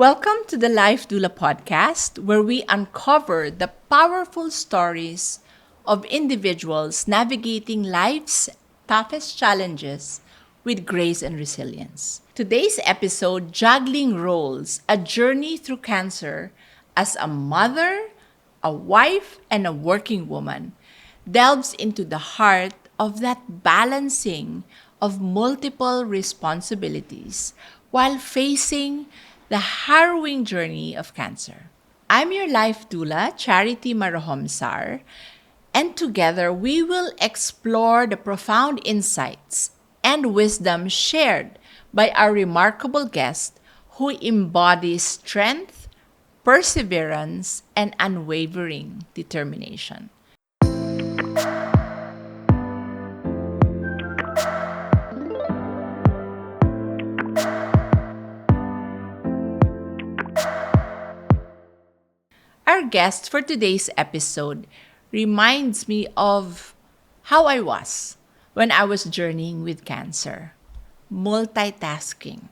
Welcome to the Life Doula Podcast, where we uncover the powerful stories of individuals navigating life's toughest challenges with grace and resilience. Today's episode, Juggling Roles, a journey through cancer as a mother, a wife, and a working woman, delves into the heart of that balancing of multiple responsibilities while facing the harrowing journey of cancer. I'm your life doula, Charity Marohombsar, and together we will explore the profound insights and wisdom shared by our remarkable guest who embodies strength, perseverance, and unwavering determination. Our guest for today's episode reminds me of how I was when I was journeying with cancer. Multitasking,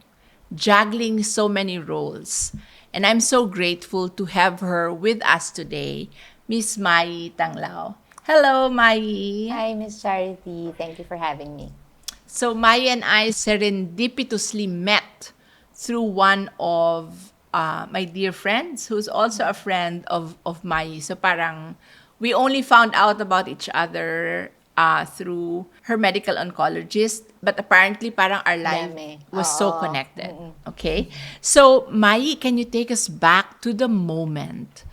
juggling so many roles. And I'm so grateful to have her with us today, Miss Mayie Tanglao. Hello, Mayie. Hi, Miss Charity. Thank you for having me. So Mayie and I serendipitously met through one of my dear friends who's also a friend of Mayie. So parang we only found out about each other through her medical oncologist, but apparently parang our life was so connected. Okay? So Mayie, can you take us back to the moment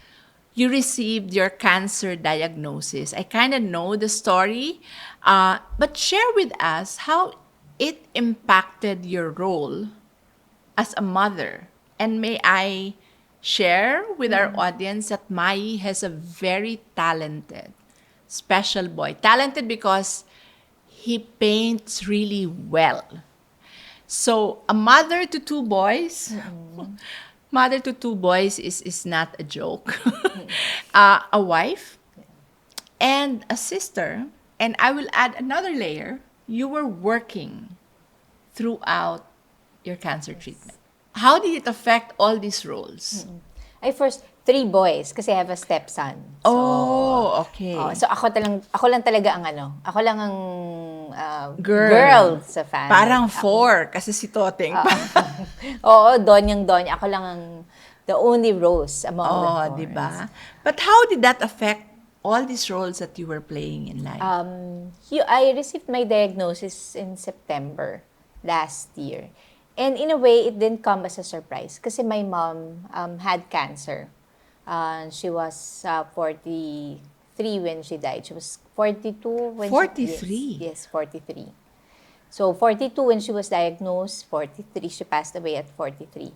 you received your cancer diagnosis? I kind of know the story, but share with us how it impacted your role as a mother. And may I share with our audience that Mayie has a very talented, special boy. Talented because he paints really well. So, a mother to two boys, mother to two boys is not a joke. A wife and a sister. And I will add another layer. You were working throughout your cancer treatment. How did it affect all these roles? I first, 3 boys kasi I have a stepson. Okay. So ako lang talaga ang ako lang ang girl sa family. Parang 4 kasi si Toteng. Oo, Donyang-Donya. Ako lang ang the only rose among the four. Diba? But how did that affect all these roles that you were playing in life? I received my diagnosis in September last year. And in a way, it didn't come as a surprise kasi my mom had cancer. She was 43 when she died. She was 42 when 43? Yes, 43. So, 42 when she was diagnosed, 43, she passed away at 43.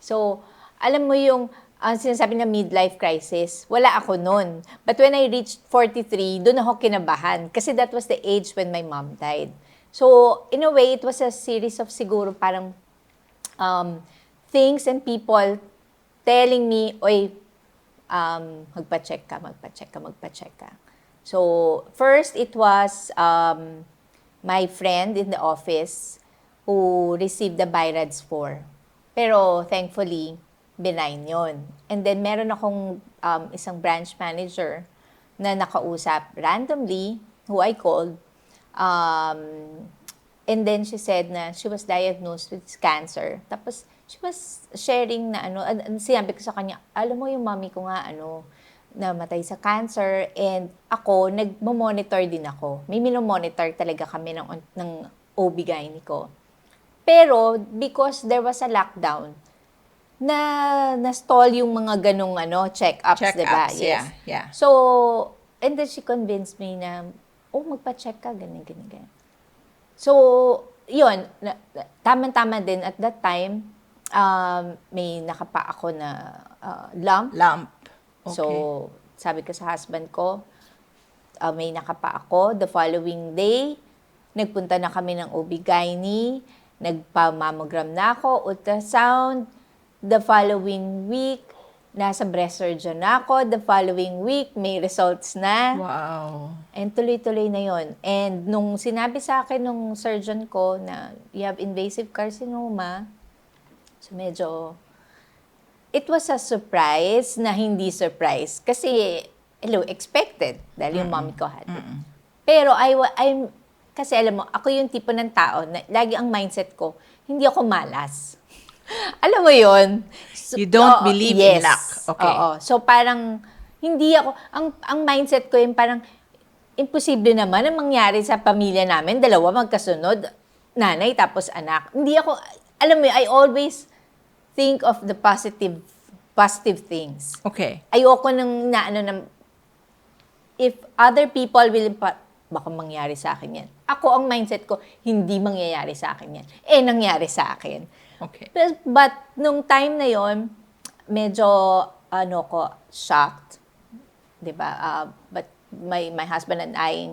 So, alam mo yung sinasabi na midlife crisis, wala ako nun. But when I reached 43, doon ako kinabahan kasi that was the age when my mom died. So, in a way, it was a series of siguro parang things and people telling me, oy, magpa-check ka. So, first, it was my friend in the office who received the BI-RADS 4. Pero, thankfully, benign yon. And then, meron akong isang branch manager na nakausap randomly, who I called. And then she said na she was diagnosed with cancer. Tapos she was sharing na sinabi ko sa kanya, alam mo yung mommy ko nga namatay sa cancer, and ako nagmo-monitor din ako. May mino-monitor talaga kami ng OB-GYN ko. Pero because there was a lockdown, na-stall yung mga ganung check-ups, diba? Yes. Yeah. So, and then she convinced me na magpa-check ka, ganyan. So, yun, tama-tama din at that time, may nakapa ako na lump. Okay. So, sabi ko sa husband ko, may nakapa ako. The following day, nagpunta na kami ng OB-GYN, nagpa-mammogram na ako, ultrasound. The following week, nasa breast surgeon na ako. The following week, may results na. Wow. And tuloy-tuloy na yon. And nung sinabi sa akin nung surgeon ko na you have invasive carcinoma, so medyo it was a surprise na hindi surprise. Kasi, hello, expected. Dahil yung mommy ko had it. Pero I'm, kasi alam mo, ako yung tipo ng tao na lagi ang mindset ko, hindi ako malas. Alam mo yun? So, You don't believe in luck. Okay. Oo. So parang, hindi ako, ang mindset ko yung parang, imposible naman ang mangyari sa pamilya namin, dalawa magkasunod, nanay tapos anak. Hindi ako, alam mo, I always think of the positive things. Okay. Ayoko nang if other people will, baka mangyari sa akin yan. Ako, ang mindset ko, hindi mangyayari sa akin yan. Nangyari sa akin. Okay. But nung time na yon, medyo, shocked. Diba? But my husband and I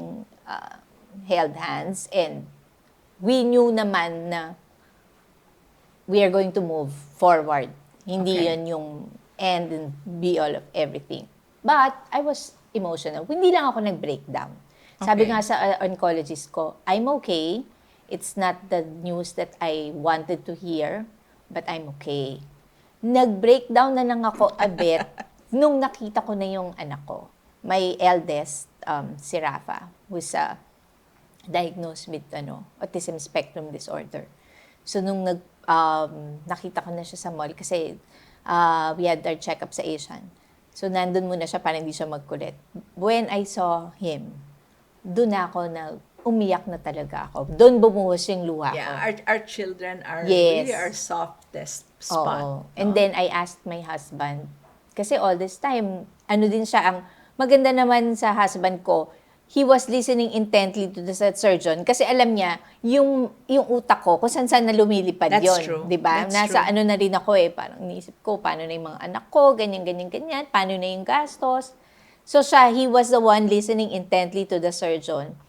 held hands, and we knew naman na we are going to move forward. Hindi Okay. yun yung end and be all of everything. But I was emotional. Hindi lang ako nag-breakdown. Sabi Okay. nga sa oncologist ko, I'm okay. It's not the news that I wanted to hear, but I'm okay. Nag-breakdown na lang ako a bit nung nakita ko na yung anak ko. My eldest, si Rafa, who's diagnosed with autism spectrum disorder. So, nung nakita ko na siya sa mall, kasi we had our check-up sa Asian. So, nandun muna siya para hindi siya magkulit. When I saw him, doon ako umiyak na talaga ako. Doon bumuhos yung luha ko. Yeah, our children are Yes. really our softest spot. Oo. And then I asked my husband, kasi all this time, din siya, ang maganda naman sa husband ko, he was listening intently to the surgeon kasi alam niya, yung utak ko, kung saan na lumilipad That's yun. true. Diba? That's Nasa true. na rin ako parang iniisip ko, paano na yung mga anak ko, ganyan, paano na yung gastos. So he was the one listening intently to the surgeon.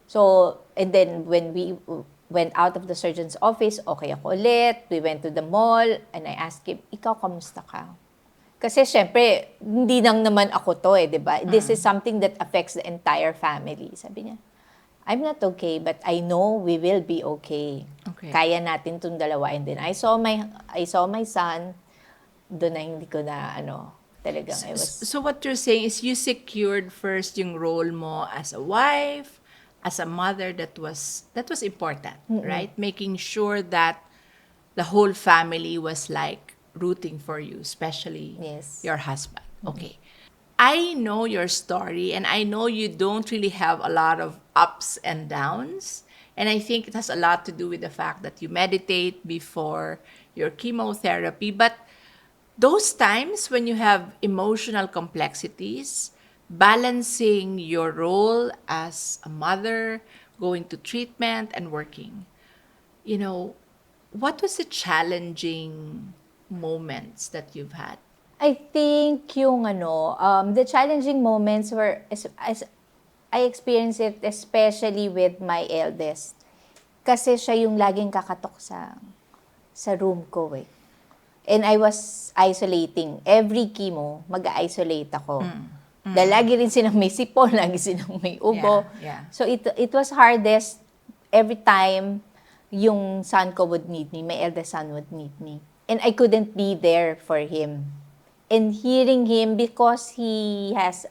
So, and then when we went out of the surgeon's office, okay ako ulit, we went to the mall, and I asked him, ikaw, kamusta ka? Kasi syempre, hindi lang naman ako to di ba? This is something that affects the entire family. Sabi niya, I'm not okay, but I know we will be okay. Okay. Kaya natin tong dalawa. And then I saw my son, doon na hindi ko na, talagang I was... So what you're saying is you secured first yung role mo as a wife, as a mother, that was important, right? Making sure that the whole family was like rooting for you, especially Yes. your husband. Okay. I know your story, and I know you don't really have a lot of ups and downs. And I think it has a lot to do with the fact that you meditate before your chemotherapy. But those times when you have emotional complexities, balancing your role as a mother, going to treatment, and working, what was the challenging moments that you've had? I think yung the challenging moments were, as I experienced it especially with my eldest. Kasi siya yung laging kakatok sa room ko And I was isolating. Every chemo, mag-isolate ako. Dahil lagi rin silang may sipon, lagi silang may ubo. Yeah. So it was hardest every time yung son ko would need me, my eldest son would need me. And I couldn't be there for him. And hearing him, because he has,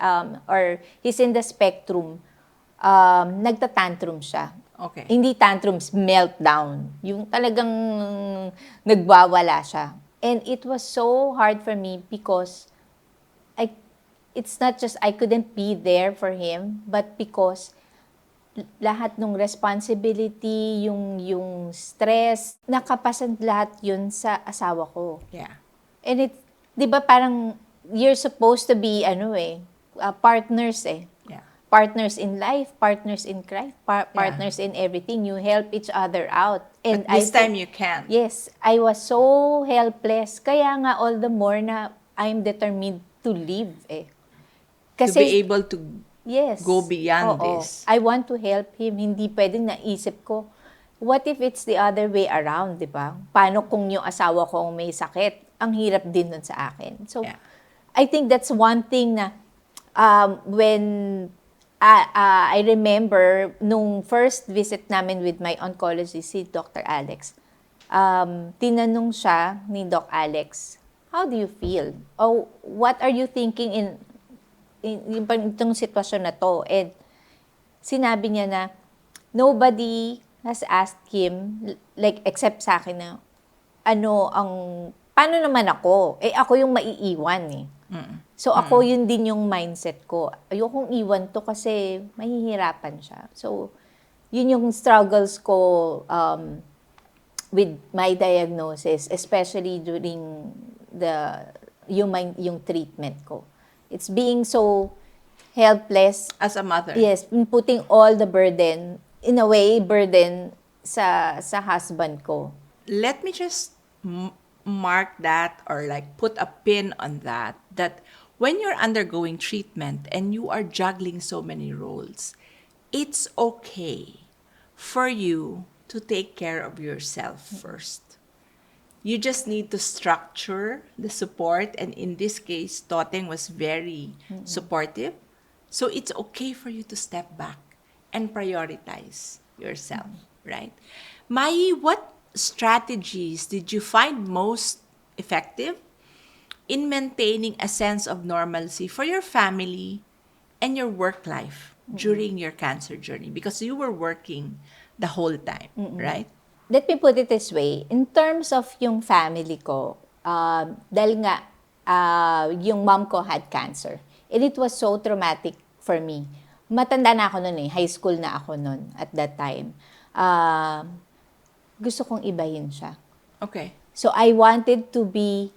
or he's in the spectrum, nagtatantrum siya. Okay. Hindi tantrums, meltdown. Yung talagang nagwawala siya. And it was so hard for me because it's not just I couldn't be there for him, but because lahat ng responsibility, yung stress, nakapasan lahat yun sa asawa ko. Yeah. And di ba parang you're supposed to be, partners Yeah. Partners in life, partners in cry, partners in everything. You help each other out. And But this time you can't. Yes, I was so helpless. Kaya nga all the more na I'm determined to live To be able to yes, go beyond oo. this. I want to help him. Hindi pwedeng naisip ko, what if it's the other way around, di ba? Paano kung yung asawa ko may sakit? Ang hirap din nun sa akin. So, Yeah. I think that's one thing na when I remember nung first visit namin with my oncologist, si Dr. Alex, tinanong siya ni Doc Alex, how do you feel? Or what are you thinking in itong sitwasyon na to? And sinabi niya na, nobody has asked him, like, except sa akin na, paano naman ako? Ako yung maiiwan eh. So, ako yun din yung mindset ko. Ayokong iwan to kasi mahihirapan siya. So, yun yung struggles ko with my diagnosis, especially during yung treatment ko. It's being so helpless. As a mother. Yes, putting all the burden, in a way, burden sa husband ko. Let me just mark that, or like put a pin on that when you're undergoing treatment and you are juggling so many roles, it's okay for you to take care of yourself first. You just need to structure the support, and in this case, Toteng was very supportive. So it's okay for you to step back and prioritize yourself, right? Mayie, what strategies did you find most effective in maintaining a sense of normalcy for your family and your work life during your cancer journey? Because you were working the whole time, right? Let me put it this way. In terms of yung family ko, dahil nga yung mom ko had cancer. And it was so traumatic for me. Matanda na ako noon eh. High school na ako noon at that time. Gusto kong ibahin siya. Okay. So I wanted to be,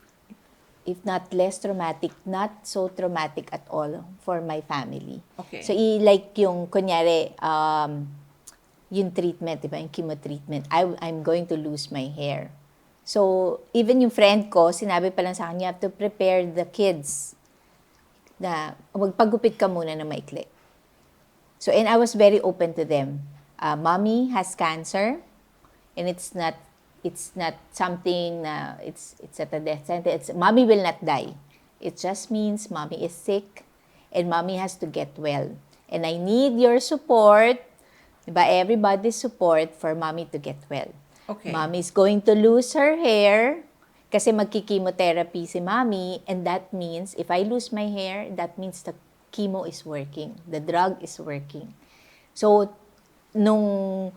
if not less traumatic, not so traumatic at all for my family. Okay. So like yung, kunyari, yung treatment, diba? Yung chemo treatment. I'm going to lose my hair. So, even yung friend ko, sinabi pa lang sa akin, you have to prepare the kids na magpagupit ka muna na maikli. So, and I was very open to them. Mommy has cancer, and it's not something na it's at a death sentence. Mommy will not die. It just means mommy is sick, and mommy has to get well. And I need your support, diba? Everybody's support for mommy to get well. Okay. Mommy's going to lose her hair kasi magki-chemotherapy si mommy, and that means if I lose my hair, that means the chemo is working. The drug is working. So, nung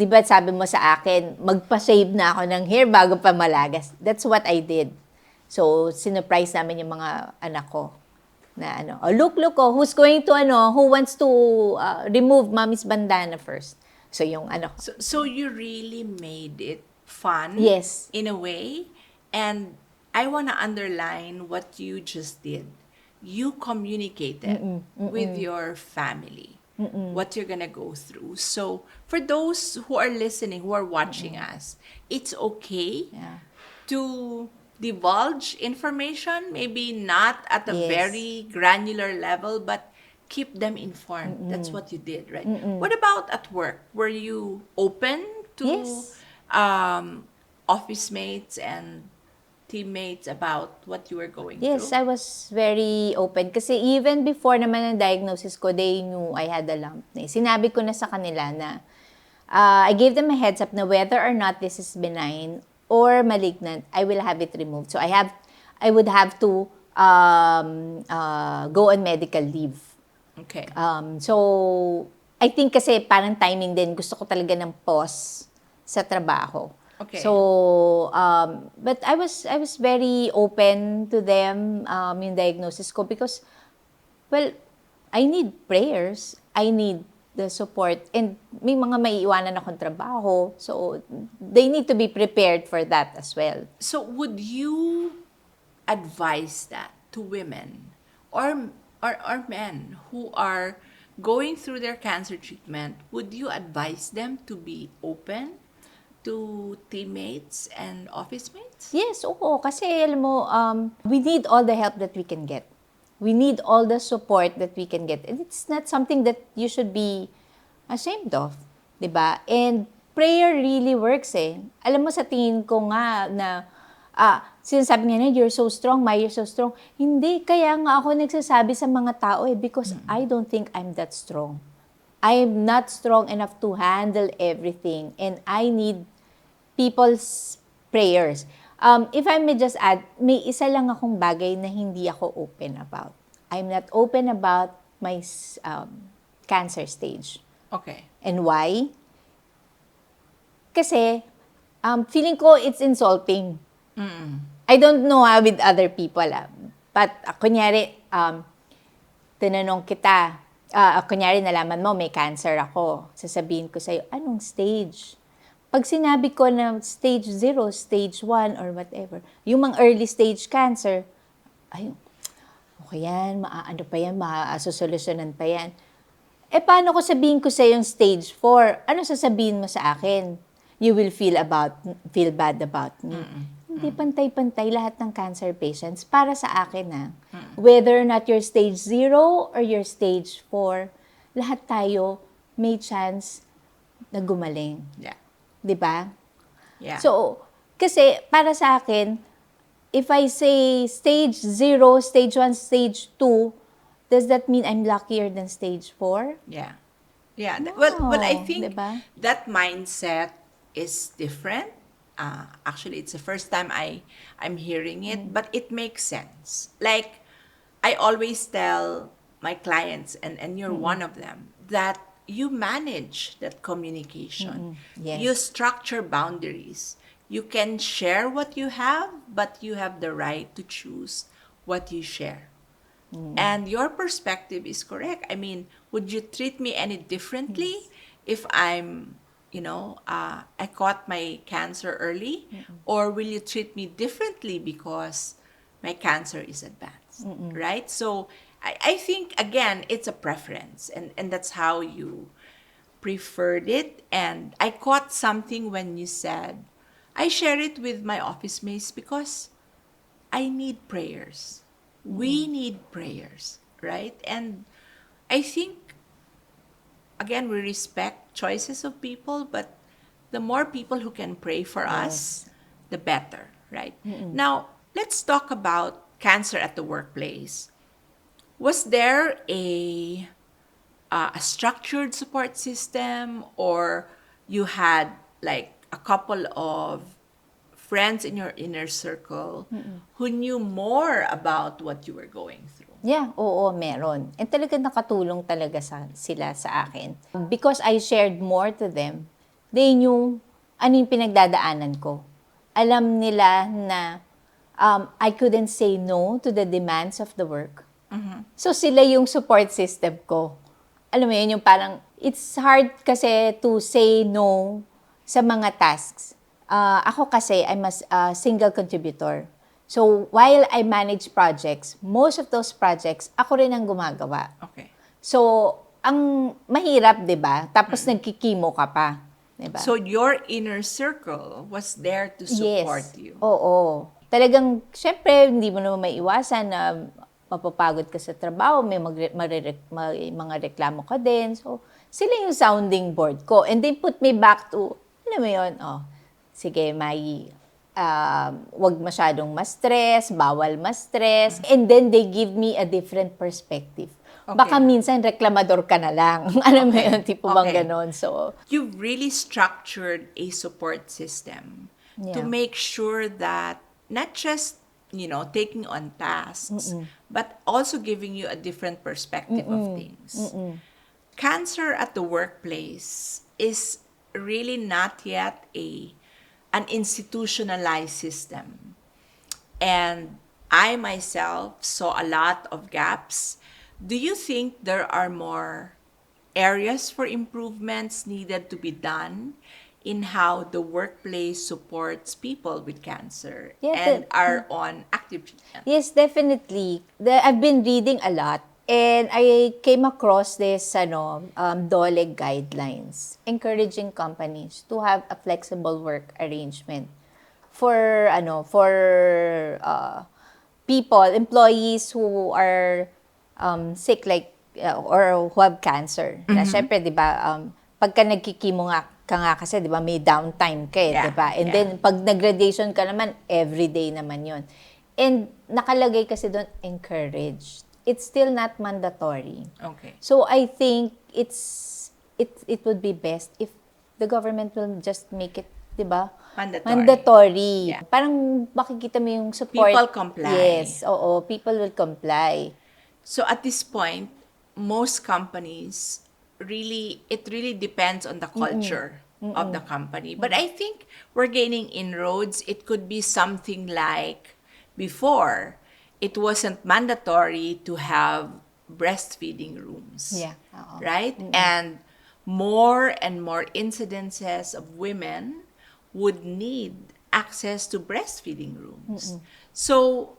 di ba sabi mo sa akin, magpa-shave na ako ng hair bago pa malagas. That's what I did. So, sinurprise namin yung mga anak ko. Na look, who's going to, who wants to remove mommy's bandana first? So, yung So you really made it fun. Yes. In a way. And I want to underline what you just did. You communicated with your family what you're going to go through. So, for those who are listening, who are watching us, it's okay to divulge information, maybe not at a very granular level, but keep them informed. That's what you did, right? What about at work? Were you open to office mates and teammates about what you were going through? Yes, I was very open. Kasi even before naman ang diagnosis ko, they knew I had a lump. Sinabi ko na sa kanila na I gave them a heads up na whether or not this is benign or malignant, I will have it removed. So I would have to go on medical leave. Okay. So I think kasi parang timing din, gusto ko talaga ng pause sa trabaho. Okay. So but I was very open to them yung diagnosis ko because well, I need prayers. I need the support, and may mga maiiwanan akong trabaho, so they need to be prepared for that as well. So would you advise that to women or men who are going through their cancer treatment? Would you advise them to be open to teammates and office mates? Yes, oo, kasi alam mo, we need all the help that we can get. We need all the support that we can get. And it's not something that you should be ashamed of, 'di ba? And prayer really works eh. Alam mo, sa tingin ko nga na sinasabi niya na, you're so strong, Mayie, you're so strong. Hindi, kaya nga ako nagsasabi sa mga tao eh, because I don't think I'm that strong. I'm not strong enough to handle everything, and I need people's prayers. If I may just add, may isa lang akong bagay na hindi ako open about. I'm not open about my cancer stage. Okay. And why? Kasi, feeling ko it's insulting. I don't know with other people. But, kunyari, tinanong kita, kunyari nalaman mo may cancer ako. Sasabihin ko sa'yo, anong stage? Pag sinabi ko na stage 0, stage 1, or whatever, yung mga early stage cancer, ay, okay yan, ano pa yan, maasosolusyonan pa yan. Paano ko sabihin ko sa yung stage 4? Ano sasabihin mo sa akin? You will feel bad about me. Hindi pantay-pantay lahat ng cancer patients para sa akin Whether or not you're stage 0 or you're stage 4, lahat tayo may chance na gumaling. Yeah. 'Di ba? Yeah. So, kasi para sa akin, if I say stage 0, stage 1, stage 2, does that mean I'm luckier than stage 4? Yeah. Yeah. No, Well, I think diba? that mindset is different. Actually, it's the first time I'm hearing it, but it makes sense. Like, I always tell my clients, and you're one of them, that you manage that communication. Yes. You structure boundaries. You can share what you have, but you have the right to choose what you share. And your perspective is correct. I mean, would you treat me any differently if I'm, I caught my cancer early? Or will you treat me differently because my cancer is advanced? Right? So I think, again, it's a preference. And that's how you preferred it. And I caught something when you said, I share it with my office mates because I need prayers. We need prayers, right? And I think, again, we respect choices of people, but the more people who can pray for us, the better, right? Now, let's talk about cancer at the workplace. Was there a structured support system, or you had like a couple of friends in your inner circle who knew more about what you were going through? Yeah, oo, meron. And talagang nakatulong talaga sila sa akin. Because I shared more to them, they knew ano yung pinagdadaanan ko. Alam nila na I couldn't say no to the demands of the work. So sila yung support system ko. Alam mo yun, yung parang, it's hard kasi to say no sa mga tasks. Ako kasi, I'm a single contributor. So, while I manage projects, most of those projects, ako rin ang gumagawa. Okay. So, ang mahirap, di ba? Tapos nagkikimo ka pa. Di ba? So your inner circle was there to support you. Oo. Talagang, syempre, hindi mo naman maiwasan na mapapagod ka sa trabaho, may mga reklamo ka din. So, sila yung sounding board ko. And they put me back to, alam mo yun, sige, Mayie, wag masyadong ma-stress, bawal ma-stress. And then they give me a different perspective. Okay. Baka minsan reklamador ka na lang. Alam mo yun, tipo bang ganon. So, you've really structured a support system to make sure that not just, taking on tasks, but also giving you a different perspective of things. Cancer at the workplace is really not yet an institutionalized system. And I myself saw a lot of gaps. Do you think there are more areas for improvements needed to be done in how the workplace supports people with cancer and are on active treatment? Yes, definitely. I've been reading a lot, and I came across this DOLE guidelines encouraging companies to have a flexible work arrangement for people, employees who are sick, like or who have cancer. Na syempre, 'di ba, pagka nagkikimo ka nga kasi, 'di ba, may downtime ka, 'di ba? And then pag nag-radiation ka naman, everyday naman 'yon. And nakalagay kasi doon encouraged. It's still not mandatory. Okay. So I think it would be best if the government will just make it, 'di ba? Mandatory. Yeah. Parang makikita mo yung support. People comply. Yes, oo. People will comply. So at this point, most companies it really depends on the culture of the company. But I think we're gaining inroads. It could be something like before, it wasn't mandatory to have breastfeeding rooms. Yeah, oo. Right? And more and more incidences of women would need access to breastfeeding rooms. So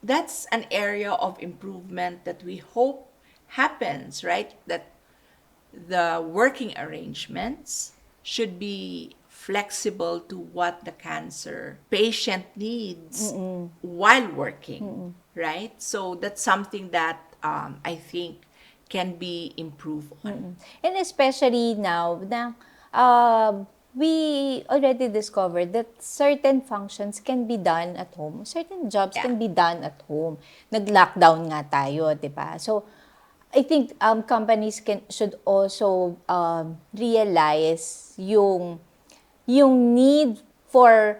that's an area of improvement that we hope happens, right? That the working arrangements should be flexible to what the cancer patient needs while working, right? So that's something that I think can be improved on. And especially now na we already discovered that certain functions can be done at home. Certain jobs Yeah. can be done at home. Nag-lockdown nga tayo, di ba? So, I think companies should also realize yung need for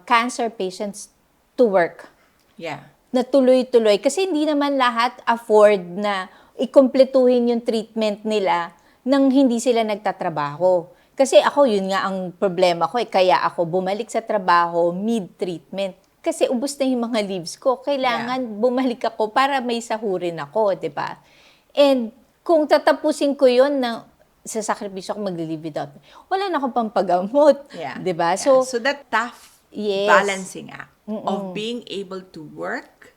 cancer patients to work Yeah. na tuloy-tuloy. Kasi hindi naman lahat afford na ikumpletuhin yung treatment nila nang hindi sila nagtatrabaho. Kasi ako, yun nga ang problema ko. Kaya ako bumalik sa trabaho mid-treatment. Kasi ubos na yung mga leaves ko. Kailangan bumalik ako para may sahurin ako, di ba? And kung tatapusin ko yun na sa sakripisyo ako mag-live without, wala na akong pampagamot. Yeah. Di ba? Yeah. So that tough Yes. balancing act of being able to work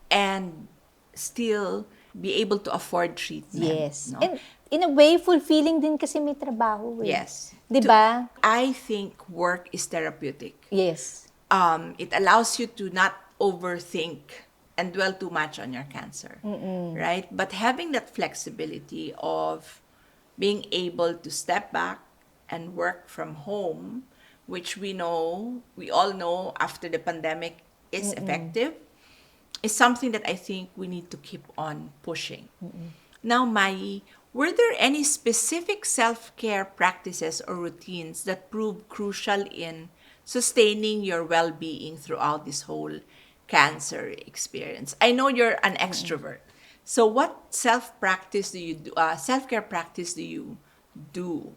and still be able to afford treatment. Yes. No? And in a way, fulfilling din kasi may trabaho. Eh. Yes. Di ba? I think work is therapeutic. Yes. It allows you to not overthink and dwell too much on your cancer, right? But having that flexibility of being able to step back and work from home, which we all know after the pandemic is effective, is something that I think we need to keep on pushing. Now, Mayie, were there any specific self-care practices or routines that proved crucial in sustaining your well-being throughout this whole cancer experience? I know you're an extrovert. So what self-care practice do you do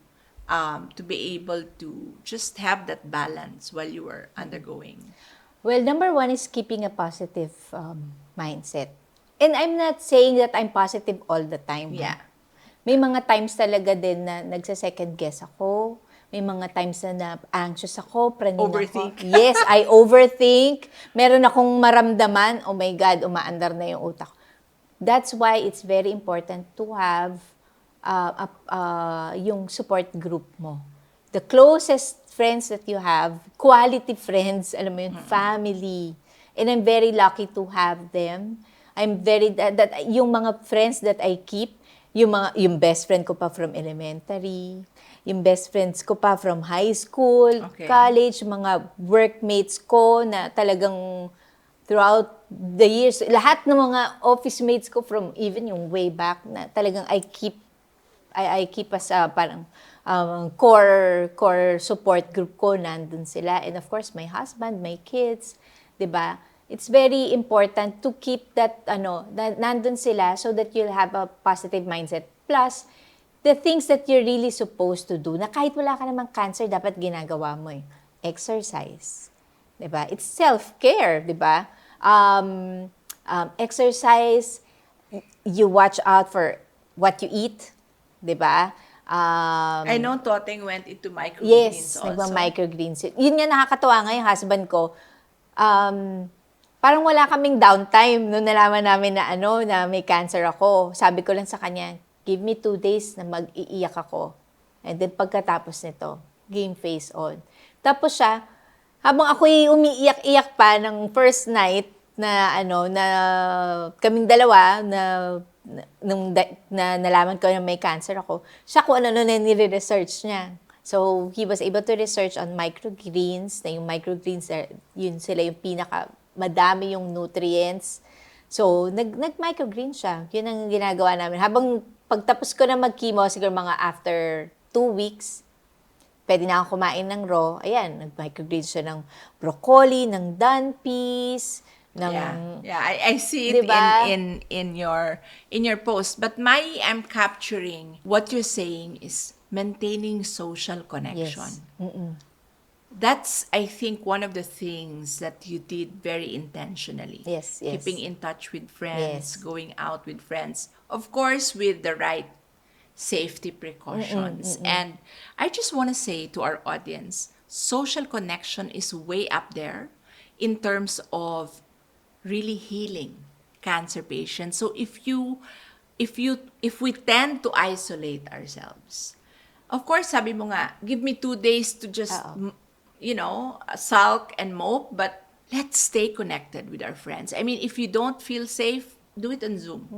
to be able to just have that balance while you were undergoing? Well, number one is keeping a positive mindset. And I'm not saying that I'm positive all the time. Yeah. May mga times talaga din na nagsa-second guess ako. May mga times na anxious ako, praning Overthink. ako. Yes, I overthink. Meron akong maramdaman, oh my God, umaandar na yung utak. That's why it's very important to have yung support group mo. The closest friends that you have, quality friends, alam mo yun, family. And I'm very lucky to have them. I'm very, yung mga friends that I keep, yung best friend ko pa from elementary, yung best friends ko pa from high school, college, mga workmates ko na talagang throughout the years, lahat ng mga office mates ko from even yung way back na talagang I keep as parang core support group ko, nandun sila. And of course, my husband, my kids, 'di ba? It's very important to keep that nandun sila so that you'll have a positive mindset. Plus, the things that you're really supposed to do, na kahit wala ka namang cancer, dapat ginagawa mo eh. Exercise. 'Di ba? It's self-care, 'di ba? Exercise, you watch out for what you eat, 'di ba? I know Toteng went into microgreens Yes, also. nagma-microgreens. Yun nga nakakatawa nga yung husband ko. Parang wala kaming downtime nung nalaman namin na may cancer ako. Sabi ko lang sa kanya, give me 2 days na mag-iiyak ako. And then pagkatapos nito, game face on. Tapos siya, habang ako'y umiiyak-iyak pa ng first night na kaming dalawa nung nalaman ko na may cancer ako, siya kung ano nire-research niya. So, he was able to research on microgreens, na yung microgreens, yun sila yung madami yung nutrients. So, nag-microgreen siya. Yun ang ginagawa namin. Habang pagtapos ko na mag-chemo, siguro mga after 2 weeks, pwede na akong kumain ng raw. Ayan, nag-micrograde siya ng broccoli, ng dun peas, ng... Yeah, I see it Diba? in your post. But I'm capturing what you're saying is maintaining social connection. Yes. That's, I think, one of the things that you did very intentionally. Yes. Keeping in touch with friends, Yes. going out with friends, of course, with the right safety precautions. And I just want to say to our audience, social connection is way up there in terms of really healing cancer patients. So if we tend to isolate ourselves, of course, sabi mo nga, give me 2 days to just, sulk and mope, but let's stay connected with our friends. I mean, if you don't feel safe, do it on Zoom.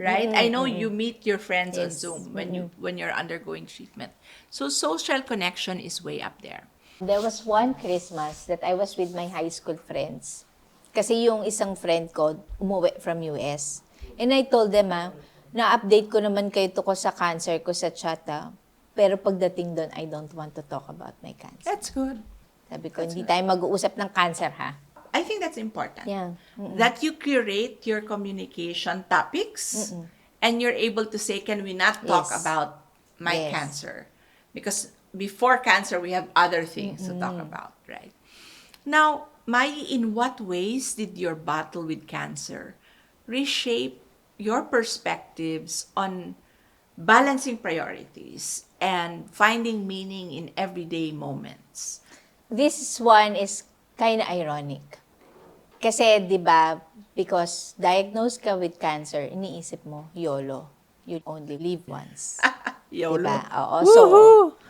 Right? I know you meet your friends on Yes. Zoom when you're undergoing treatment. So social connection is way up there. There was one Christmas that I was with my high school friends. Kasi yung isang friend ko, umuwi from US. And I told them, na-update ko naman kayo ko sa cancer ko sa chat, pero pagdating doon, I don't want to talk about my cancer. That's good. Sabi ko, hindi tayo mag-uusap ng cancer, ha? I think that's important. Yeah. That you curate your communication topics and you're able to say, can we not talk Yes. about my Yes. cancer? Because before cancer, we have other things to talk about, right? Now, Mayie, in what ways did your battle with cancer reshape your perspectives on balancing priorities and finding meaning in everyday moments? This one is kind of ironic. Kasi, di ba, because diagnosed ka with cancer, iniisip mo, YOLO. You only live once. YOLO. Diba? Oo. So,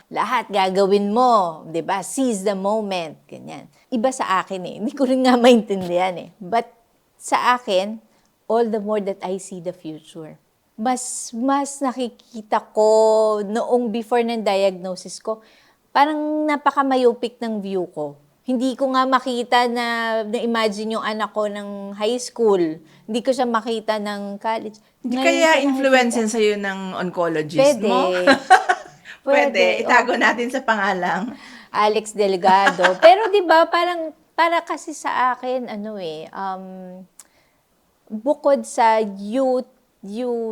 lahat gagawin mo. Diba? Seize the moment. Ganyan. Iba sa akin eh. Hindi ko rin nga maintindihan eh. But sa akin, all the more that I see the future. Mas nakikita ko noong before ng diagnosis ko, parang napakamayupik ng view ko. Hindi ko nga makita na-imagine yung anak ko ng high school. Hindi ko siya makita ng college. Hindi Ngayon kaya ko influence nakikita. sa'yo ng oncologist Pwede. mo? Pwede. Oo. Itago natin sa pangalang. Alex Delgado. Pero 'di ba para kasi sa akin bukod sa you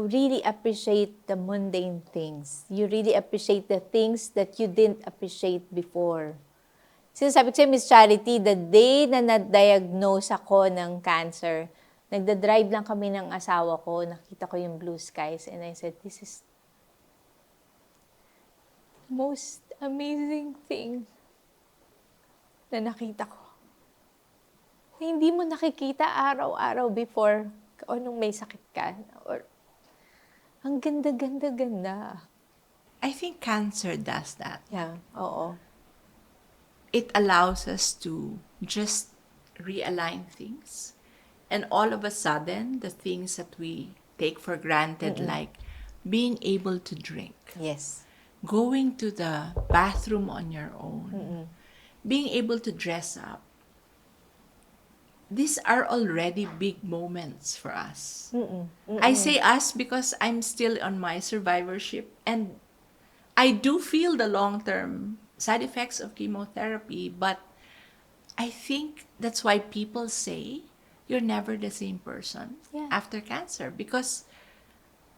really appreciate the mundane things. You really appreciate the things that you didn't appreciate before. Sinasabi ko sa Miss Charity, the day na na-diagnose ako ng cancer, nagda-drive lang kami ng asawa ko, nakita ko yung blue skies, and I said, this is the most amazing thing na nakita ko. Na hindi mo nakikita araw-araw before o nung may sakit ka. Or, ang ganda. I think cancer does that. Yeah, oo. It allows us to just realign things. And all of a sudden, the things that we take for granted, like being able to drink, Yes. going to the bathroom on your own, being able to dress up, these are already big moments for us. I say us because I'm still on my survivorship, and I do feel the long-term side effects of chemotherapy, but I think that's why people say you're never the same person after cancer, because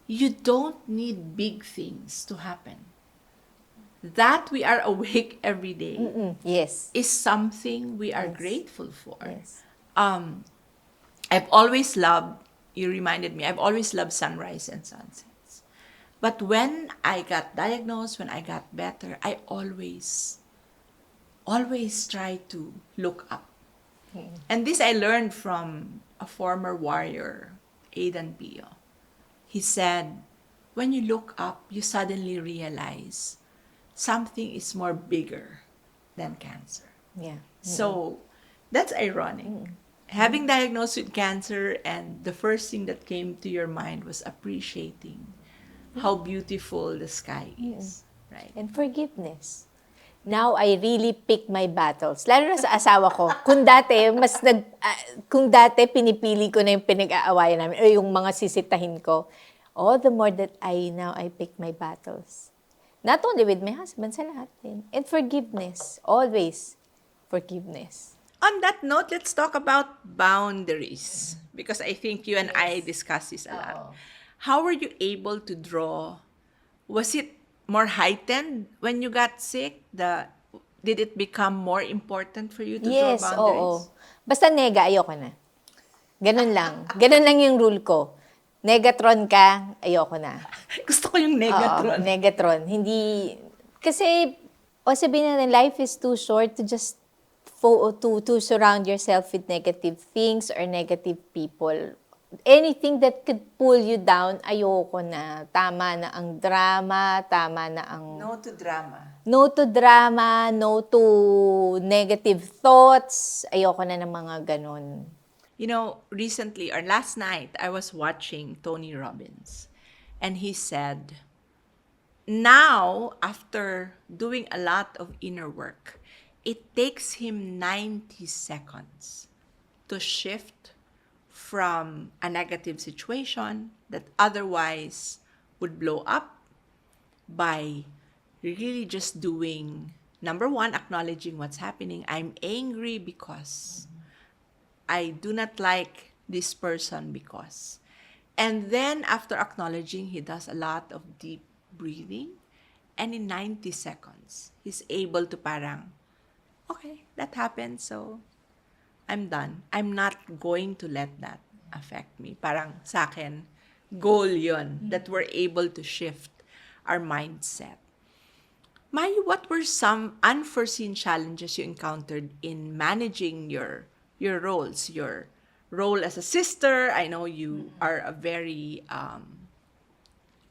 you don't need big things to happen. That we are awake every day Yes. is something we are grateful for. Yes. I've always loved, you reminded me, I've always loved sunrise and sunsets. But when I got diagnosed, when I got better, I always try to look up. And this I learned from a former warrior, Aidan Pio. He said, when you look up, you suddenly realize something is more bigger than cancer. Yeah. So that's ironic. Having diagnosed with cancer, and the first thing that came to your mind was appreciating how beautiful the sky is. Right? And forgiveness. Now, I really pick my battles. Lalo na sa asawa ko. Kung dati pinipili ko na yung pinag-aawayan namin o yung mga sisitahin ko, all the more that I pick my battles. Not only with my husband, sa lahat din. And forgiveness. Always forgiveness. On that note, let's talk about boundaries. Because I think you and I discussed this a lot. How were you able to draw? Was it more heightened when you got sick? Did it become more important for you to draw Yes, boundaries? oo. Basta nega, ayoko na. Ganun lang. Ganun lang yung rule ko. Negatron ka, ayoko na. Gusto ko yung Oo, negatron. negatron. Hindi, kasi, o sabihin natin, life is too short to just to surround yourself with negative things or negative people. Anything that could pull you down, ayoko na. Tama na ang drama, tama na ang... No to drama. No to drama, no to negative thoughts. Ayoko na ng mga ganun. You know, recently or last night, I was watching Tony Robbins. And he said, now, after doing a lot of inner work, it takes him 90 seconds to shift from a negative situation that otherwise would blow up by really just doing, number one, acknowledging what's happening. I'm angry because I do not like this person because. And then after acknowledging, he does a lot of deep breathing. And in 90 seconds, he's able to parang, okay, that happened, so I'm done. I'm not going to let that affect me. Parang sa akin, goal yun, that we're able to shift our mindset. Mayie, what were some unforeseen challenges you encountered in managing your roles? Your role as a sister, I know you are a very,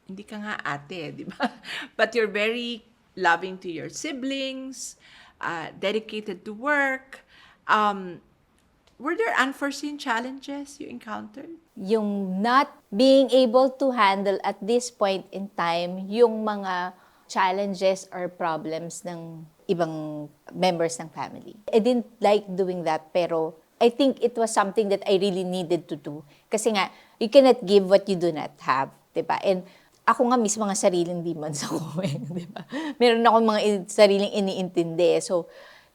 hindi ka nga ate, di ba? But you're very loving to your siblings, dedicated to work. Were there unforeseen challenges you encountered? Yung not being able to handle at this point in time yung mga challenges or problems ng ibang members ng family. I didn't like doing that, pero I think it was something that I really needed to do. Kasi nga, you cannot give what you do not have, diba? And ako nga mismo mga sariling demons ako, diba? Meron akong mga sariling iniintindi. So,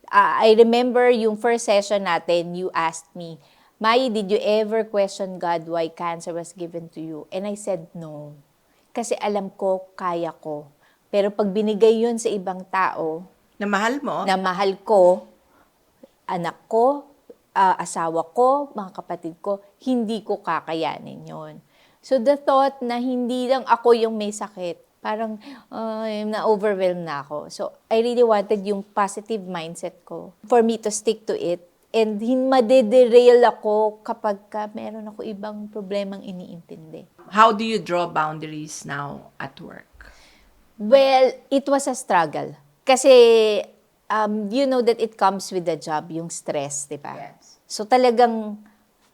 I remember yung first session natin, you asked me, Mayie, did you ever question God why cancer was given to you? And I said, no. Kasi alam ko, kaya ko. Pero pag binigay yun sa ibang tao, Na mahal mo? na mahal ko, anak ko, asawa ko, mga kapatid ko, hindi ko kakayanin yon. So the thought na hindi lang ako yung may sakit, parang na-overwhelm na ako. So I really wanted yung positive mindset ko for me to stick to it. And madederail ako kapag meron ako ibang problemang iniintindi. How do you draw boundaries now at work? Well, it was a struggle. Kasi, you know that it comes with the job, yung stress, di ba? Yes. So talagang,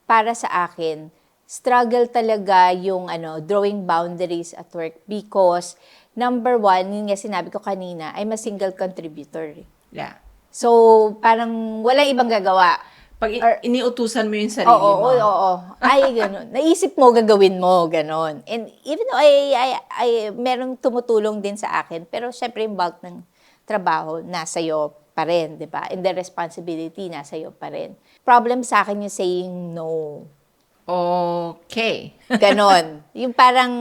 para sa akin, struggle talaga yung drawing boundaries at work because, number one, yun nga sinabi ko kanina, I'm a single contributor. Yeah. So, parang walang ibang gagawa. Pag iniutusan mo yung sarili mo. Oo. Ay, gano'n. Naisip mo, gagawin mo, gano'n. And even though I merong tumutulong din sa akin, pero syempre yung bulk ng trabaho, nasa iyo pa rin, di ba? And the responsibility, nasa iyo pa rin. Problem sa akin yung saying no. Okay. Ganon. Yung parang,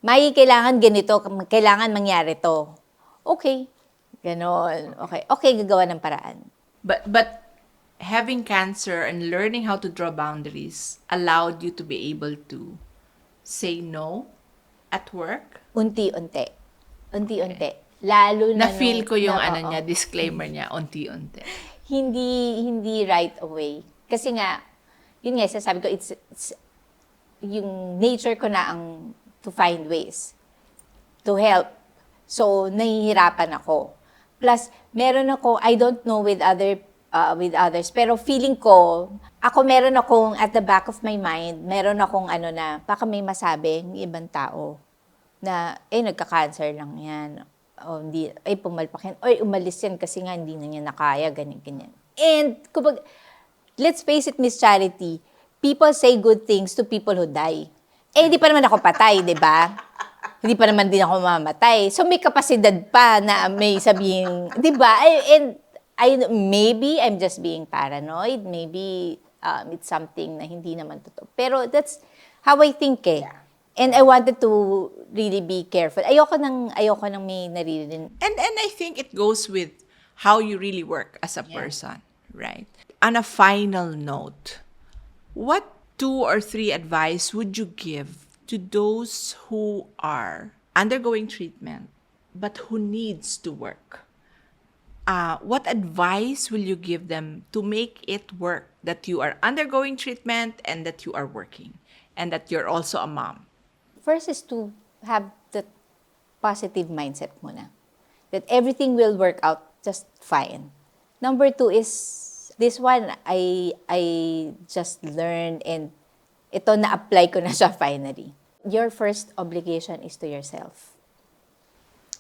Mayie, kailangan ganito, kailangan mangyari to. Okay. Ganon. Okay, gagawa ng paraan. But having cancer and learning how to draw boundaries allowed you to be able to say no at work? Unti-unti. Lalo na Na-feel ko yung oo. disclaimer niya, unti-unti. Hindi right away. Kasi nga, yun nga, sasabi ko, it's yung nature ko na ang to find ways to help. So, nahihirapan ako. Plus, meron ako, I don't know with others, pero feeling ko, ako meron akong, at the back of my mind, meron akong na, baka may masabi ng ibang tao na, nagka-cancer lang yan. O hindi, pumalpak yan. Oy, umalis yan kasi nga hindi na niya nakaya, ganyan. And, let's face it, Miss Charity, people say good things to people who die. Hindi pa naman ako patay, di ba? Hindi pa naman din ako mamatay. So, may kapasidad pa na may sabihing, di ba? Maybe I'm just being paranoid. Maybe it's something na hindi naman totoo. Pero that's how I think eh. Yeah. And I wanted to really be careful. Ayoko nang may naririnig. And I think it goes with how you really work as a person, right? On a final note, what 2 or 3 advice would you give to those who are undergoing treatment but who needs to work? What advice will you give them to make it work, that you are undergoing treatment and that you are working and that you're also a mom? First is to have the positive mindset muna. That everything will work out just fine. Number 2 is, this one, I just learned and ito na-apply ko na siya finally. Your first obligation is to yourself.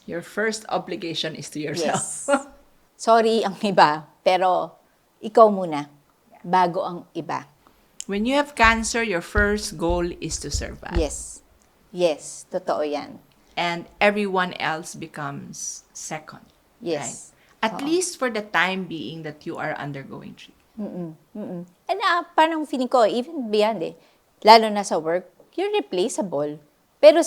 Your first obligation is to yourself. Yes. Sorry ang iba, pero ikaw muna, bago ang iba. When you have cancer, your first goal is to survive. Yes. Yes, totoo yan. And everyone else becomes second. Yes. Right? At least for the time being that you are undergoing treatment. And parang feeling ko, even beyond lalo na sa work, you're replaceable. Pero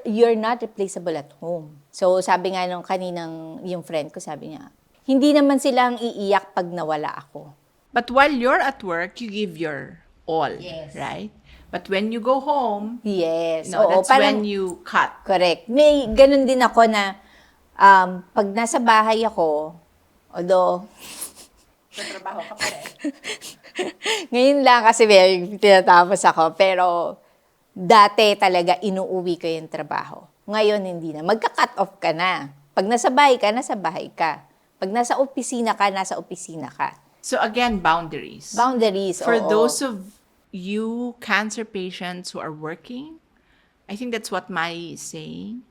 you're not replaceable at home. So sabi nga nung kaninang yung friend ko, sabi niya, hindi naman silang iiyak pag nawala ako. But while you're at work, you give your all, right? But when you go home, yes, that's parang, when you cut. Correct. May ganun din ako na pag nasa bahay ako, although Trabaho ka pa rin. ngayon lang kasi may tinatapos ako, pero dati talaga inuuwi ko yung trabaho. Ngayon hindi na. Magka-cut off ka na. Pag nasa bahay ka. Pag nasa opisina ka. So again, boundaries. Boundaries, For oo. those of you cancer patients who are working, I think that's what Mayie is saying.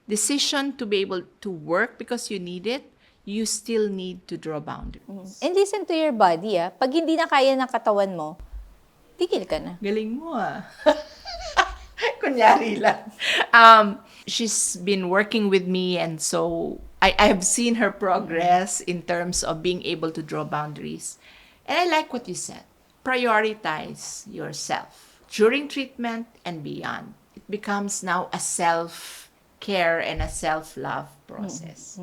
Decision to be able to work because you need it, you still need to draw boundaries. And listen to your body, Pag hindi na kaya ng katawan mo, tigil ka na. Galing mo, Kunyari lang. She's been working with me, and so I have seen her progress in terms of being able to draw boundaries. And I like what you said. Prioritize yourself during treatment and beyond. It becomes now a self-care and a self-love process.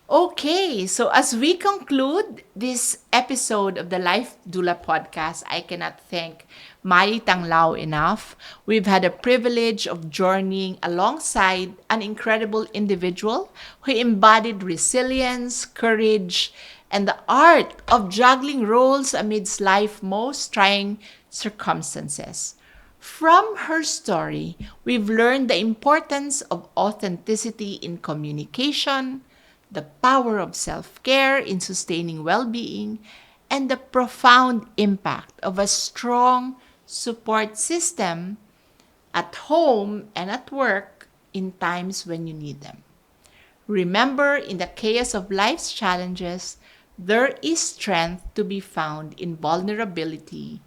Okay, so as we conclude this episode of the Life Doula Podcast, I cannot thank Mayie Tanglao enough. We've had a privilege of journeying alongside an incredible individual who embodied resilience, courage, and the art of juggling roles amidst life's most trying circumstances. From her story, we've learned the importance of authenticity in communication, the power of self-care in sustaining well-being, and the profound impact of a strong support system at home and at work in times when you need them. Remember, in the chaos of life's challenges, there is strength to be found in vulnerability,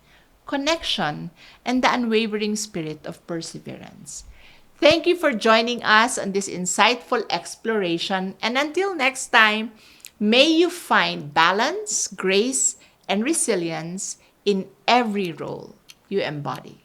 connection, and the unwavering spirit of perseverance. Thank you for joining us on this insightful exploration, and until next time, may you find balance, grace, and resilience in every role you embody.